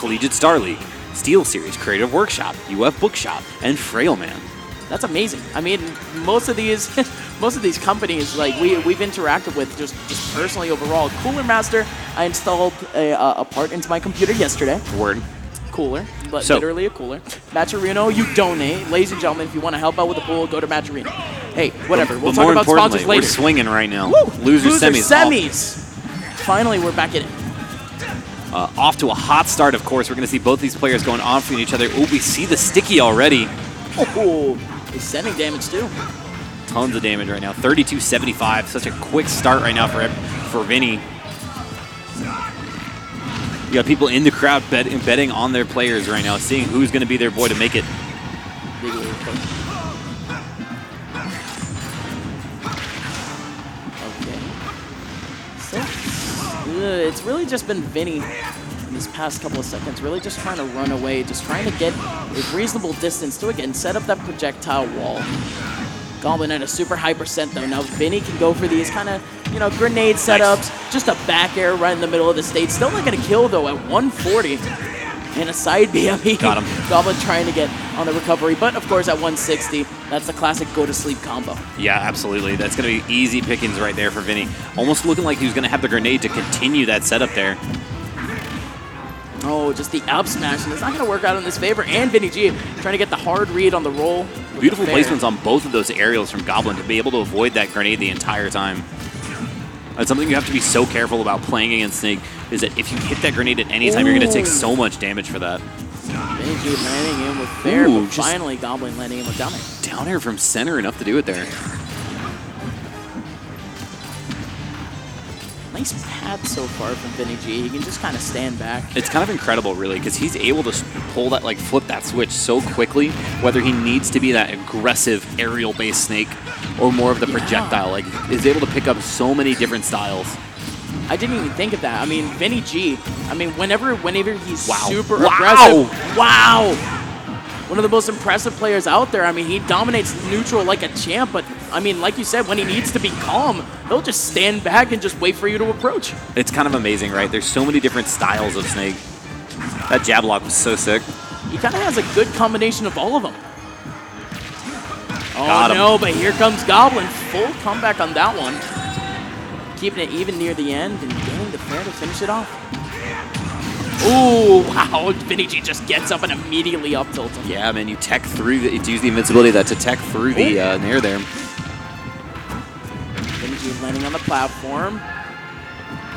Collegiate Star League, Steel Series, Creative Workshop, UF Bookshop, and Frailman. That's amazing. I mean, most of these companies, like we've interacted with just personally overall. Cooler Master, I installed a part into my computer yesterday. Word. Cooler, but literally a cooler. Matcherino, you donate. Ladies and gentlemen, if you want to help out with the pool, go to Matcherino. Hey, whatever. We'll talk about sponsors later. We're swinging right now. Woo! Loser semis. Finally, we're back in it. Off to a hot start, of course. We're going to see both these players going on for each other. Oh, we see the sticky already. Oh, he's sending damage too. Tons of damage right now. 32-75. Such a quick start right now for Vinny. You got people in the crowd betting on their players right now, seeing who's going to be their boy to make it. Okay. So, it's really just been Vinny in this past couple of seconds, really just trying to run away, just trying to get a reasonable distance to, again, set up that projectile wall. Goblin at a super high percent though. Now Vinny can go for these kind of, grenade setups. Nice. Just a back air right in the middle of the stage. Still not going to kill though at 140. And a side B. I mean, got him. Goblin trying to get on the recovery. But of course at 160, that's the classic go to sleep combo. Yeah, absolutely. That's going to be easy pickings right there for Vinny. Almost looking like he was going to have the grenade to continue that setup there. Oh, just the up smash, and it's not going to work out in his favor. And VinnyG trying to get the hard read on the roll. Beautiful placements on both of those aerials from Goblin to be able to avoid that grenade the entire time. That's something you have to be so careful about playing against Snake, is that if you hit that grenade at any time, you're going to take so much damage for that. VinnyG landing in with fair, but finally Goblin landing in with down air. Down air from center, enough to do it there. Nice pad so far from VinnyG. He can just kind of stand back. It's kind of incredible, really, because he's able to pull that, flip that switch so quickly, whether he needs to be that aggressive aerial-based Snake or more of the projectile. He's able to pick up so many different styles. I didn't even think of that. I mean, VinnyG, whenever he's super aggressive. Wow! One of the most impressive players out there. I mean, he dominates neutral like a champ, but like you said, when he needs to be calm, he'll just stand back and just wait for you to approach. It's kind of amazing, right? There's so many different styles of Snake. That jab lock was so sick. He kind of has a good combination of all of them. Oh no, but here comes Goblin. Full comeback on that one. Keeping it even near the end and getting the fair to finish it off. Ooh, wow, VinnyG just gets up and immediately up tilts him. Yeah, man, you tech through, you use the invincibility to tech through the nair there. VinnyG landing on the platform.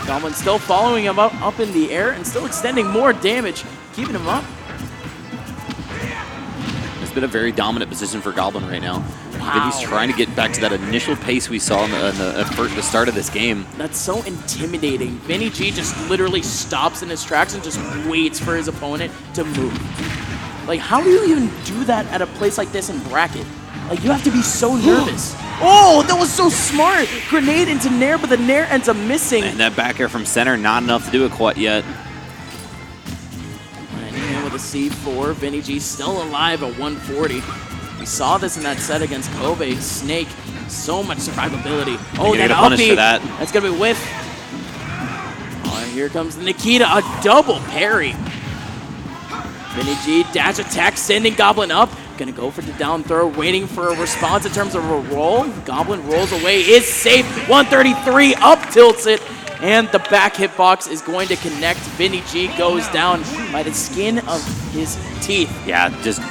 Goblin still following him up in the air and still extending more damage, keeping him up. It's been a very dominant position for Goblin right now. Wow. He's trying to get back to that initial pace we saw in the start of this game. That's so intimidating. VinnyG just literally stops in his tracks and just waits for his opponent to move. How do you even do that at a place like this in bracket? You have to be so nervous. Oh, that was so smart. Grenade into nair, but the nair ends up missing. And that back air from center, not enough to do it quite yet. Landing in with a C4. VinnyG still alive at 140. We saw this in that set against Kobe. Snake, so much survivability. Oh, that up B. That's going to be whiff. Oh, here comes Nikita, a double parry. VinnyG, dash attack, sending Goblin up. Going to go for the down throw, waiting for a response in terms of a roll. Goblin rolls away, is safe. 133, up tilts it. And the back hitbox is going to connect. VinnyG goes down by the skin of his teeth. Yeah, just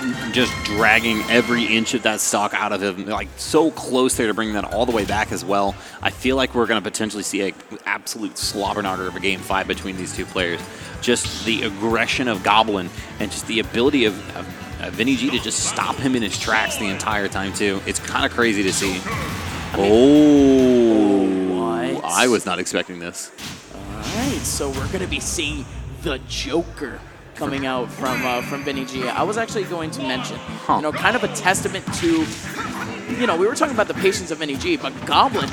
dragging every inch of that stock out of him, so close there to bring that all the way back as well. I feel like we're going to potentially see an absolute slobberknocker of a Game 5 between these two players. Just the aggression of Goblin and just the ability of VinnyG to just stop him in his tracks the entire time too. It's kind of crazy to see. What? I was not expecting this. All right, so we're going to be seeing the Joker coming out from VinnyG. I was actually going to mention, kind of a testament to, we were talking about the patience of VinnyG, but Goblin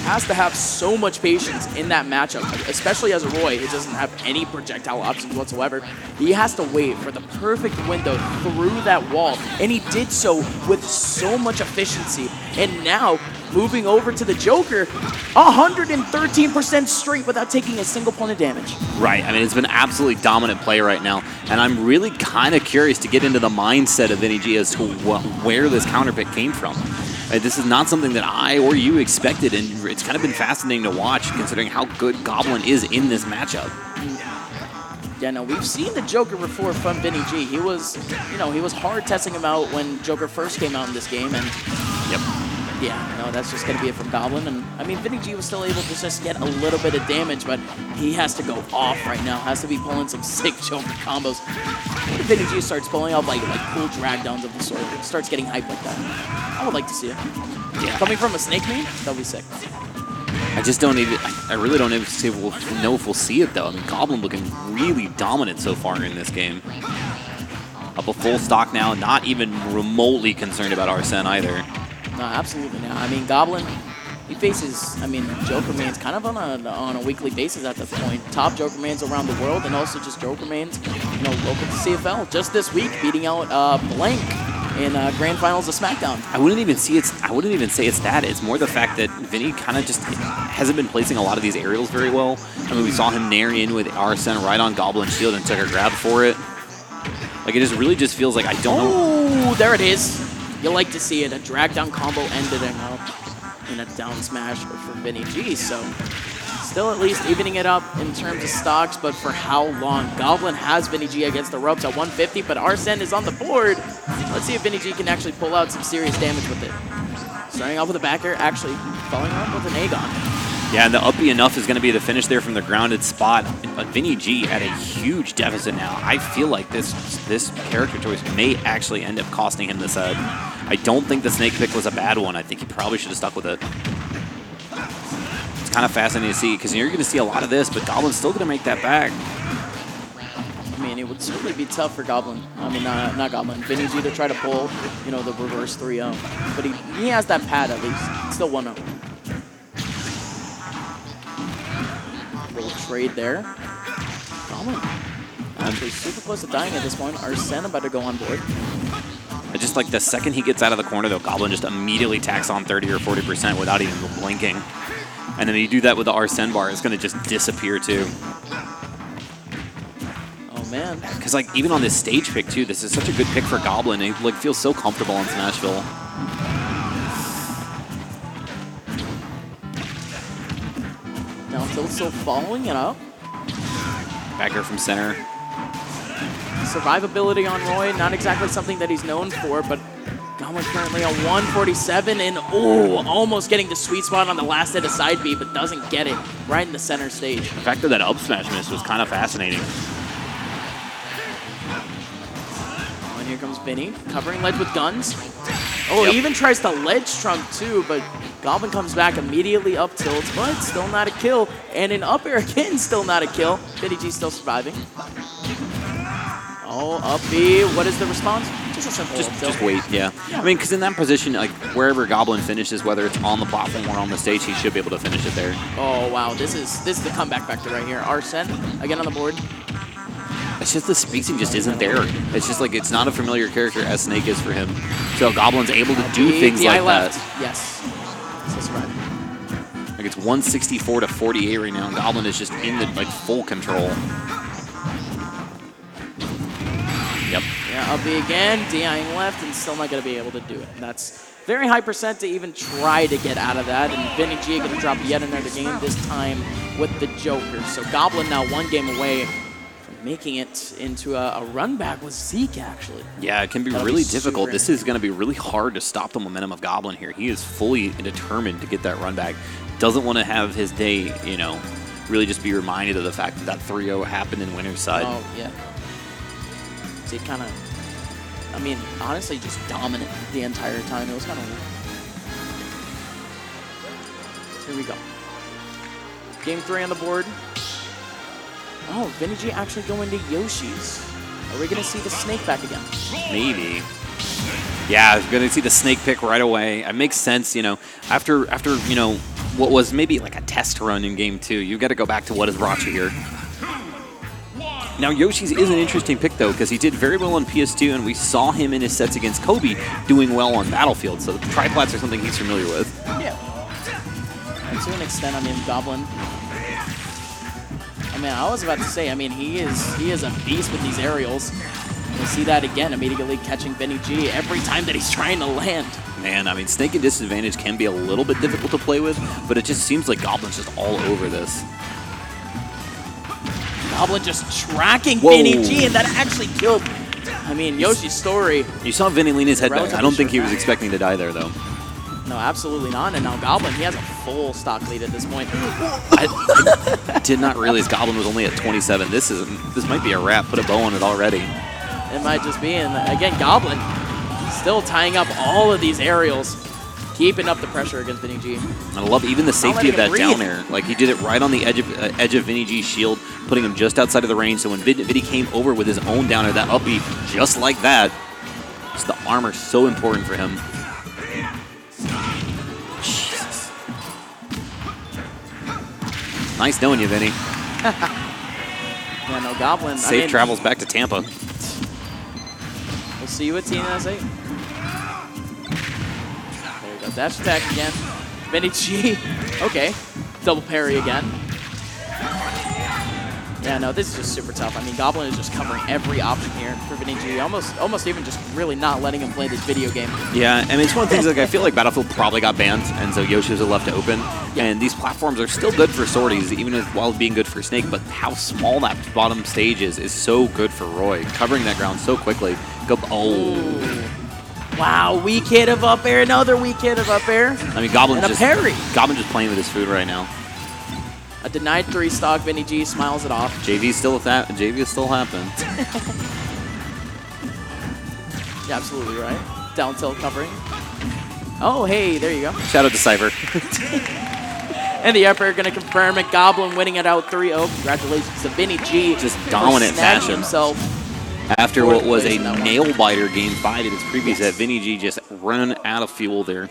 has to have so much patience in that matchup, especially as a Roy who doesn't have any projectile options whatsoever. He has to wait for the perfect window through that wall, and he did so with so much efficiency. And now, moving over to the Joker, 113% straight without taking a single point of damage. Right. I mean, it's been absolutely dominant play right now, and I'm really kind of curious to get into the mindset of VinnyG as to where this counter pick came from. This is not something that I or you expected, and it's kind of been fascinating to watch considering how good Goblin is in this matchup. Yeah, no, we've seen the Joker before from VinnyG. He was, you know, he was hard testing him out when Joker first came out in this game, and yep. Yeah, no, that's just going to be it from Goblin. And I mean, VinnyG was still able to just get a little bit of damage, but he has to go off right now. Has to be pulling some sick Joker combos. If VinnyG starts pulling out like cool drag downs of the sort, starts getting hyped like that. I would like to see it. Yeah. Coming from a Snake main, that'll be sick. I just don't even, I really don't even know if we'll see it though. I mean, Goblin looking really dominant so far in this game. Up a full stock now, not even remotely concerned about Arsene either. No, absolutely not. I mean, Goblin, he faces, I mean, Joker mains kind of on a weekly basis at this point. Top Joker mains around the world, and also just Joker mains, you know, local to CFL. Just this week, beating out Blank in Grand Finals of SmackDown. I wouldn't even say it's that. It's more the fact that Vinny kind of just hasn't been placing a lot of these aerials very well. I mean, we saw him nair in with Arsene right on Goblin's shield and took a grab for it. Like, it just really just feels like I don't know. Oh, there it is. You like to see it. A drag down combo ended up in a down smash for VinnyG. So still at least evening it up in terms of stocks, but for how long? Goblin has VinnyG against the ropes at 150, but Arsene is on the board. Let's see if VinnyG can actually pull out some serious damage with it. Starting off with a backer, actually following up with an Aegon. Yeah, and the up B enough is going to be the finish there from the grounded spot. But VinnyG at a huge deficit now. I feel like this character choice may actually end up costing him the set. I don't think the snake pick was a bad one. I think he probably should have stuck with it. It's kind of fascinating to see because you're going to see a lot of this, but Goblin's still going to make that back. I mean, it would certainly be tough for Goblin. I mean, not Goblin. VinnyG to try to pull, you know, the reverse 3-0. But he has that pad at least. It's still 1-0. Little trade there. Goblin actually super close to dying at this point. Arsene about to go on board. Just like the second he gets out of the corner, though, Goblin just immediately tacks on 30 or 40% without even blinking. And then you do that with the Arsene bar, it's going to just disappear too. Oh man. Because like even on this stage pick too, this is such a good pick for Goblin. He like feels so comfortable on Smashville. Now tilt still following it up. Backer from center. Survivability on Roy, not exactly something that he's known for, but Goblin currently on 147 and almost getting the sweet spot on the last hit of side B, but doesn't get it right in the center stage. The fact that up smash miss was kind of fascinating. Oh, and here comes Vinny, covering ledge with guns. Oh, yep. He even tries to ledge trump too, but Goblin comes back immediately up tilt, but still not a kill. And an up air again, still not a kill. VinnyG still surviving. Oh, up B. What is the response? Just a simple just wait, yeah. I mean, because in that position, like wherever Goblin finishes, whether it's on the platform or on the stage, he should be able to finish it there. Oh wow, this is the comeback factor right here. Arsene again on the board. It's just the spacing just isn't there. It's just like it's not a familiar character as Snake is for him. So Goblin's able to do things like that. Yes. Still surviving. Like it's 164 to 48 right now, and Goblin is just in the like full control. Yep. Yeah, up B again, DIing left, and still not going to be able to do it. That's very high percent to even try to get out of that, and VinnyG going to drop yet another game, this time with the Joker. So Goblin now one game away from making it into a run back with Zeke, actually. Yeah, it can be really difficult. This is going to be really hard to stop the momentum of Goblin here. He is fully determined to get that run back. Doesn't want to have his day, you know, really just be reminded of the fact that 3-0 happened in Winner's Side. Oh, yeah. Zeke kind of, I mean, honestly, just dominant the entire time. It was kind of weird. Here we go. Game 3 on the board. Oh, VinnyG actually going to Yoshi's. Are we going to see the snake back again? Maybe. Yeah, we're going to see the snake pick right away. It makes sense, you know, after you know, what was maybe like a test run in game 2. You've got to go back to what has brought you here. Now, Yoshi's is an interesting pick, though, because he did very well on PS2, and we saw him in his sets against Kobe doing well on Battlefield, so the triplats are something he's familiar with. Yeah. And to an extent, I mean, Goblin. I mean, I was about to say, I mean, he is a beast with these aerials. We see that again, immediately catching VinnyG every time that he's trying to land. Man, I mean, Snake and Disadvantage can be a little bit difficult to play with, but it just seems like Goblin's just all over this. Goblin just tracking VinnyG, and that actually killed, I mean, Yoshi's story. You saw Vinny lean his head back. I don't think he was expecting to die there, though. No, absolutely not. And now Goblin, he has a full stock lead at this point. I did not realize Goblin was only at 27. This might be a wrap. Put a bow on it already. It might just be. And again, Goblin still tying up all of these aerials, keeping up the pressure against VinnyG. I love even the safety of that down air. Like, he did it right on the edge of VinnyG's shield, putting him just outside of the range. So when Vinny came over with his own down air, that up B, just like that, just the armor so important for him. Jesus. Nice knowing you, Vinny. Yeah, no, Goblin. Safe travels back to Tampa. We'll see you at TNS8. There you go. Dash attack again. VinnyG. Okay. Double parry again. Yeah, no, this is just super tough. I mean, Goblin is just covering every option here for VinnyG. Almost even just really not letting him play this video game. Yeah, I mean, it's one of the things, like, I feel like Battlefield probably got banned, and so Yoshi's are left open. Yeah. And these platforms are still good for sorties, even while being good for Snake, but how small that bottom stage is so good for Roy. Covering that ground so quickly. Ooh. Wow, weak hit of up air, another weak hit of up air. I mean, Goblin just playing with his food right now. A denied 3 stock, VinnyG smiles it off. JV still happened. Yeah, absolutely right. Down tilt covering. Oh, hey, there you go. Shout out to Cypher. And the up air going to confirm it. Goblin winning it out 3-0. Congratulations to VinnyG. Just dominant fashion. Himself. After what was a nail-biter game 5 in its previous set, VinnyG just ran out of fuel there.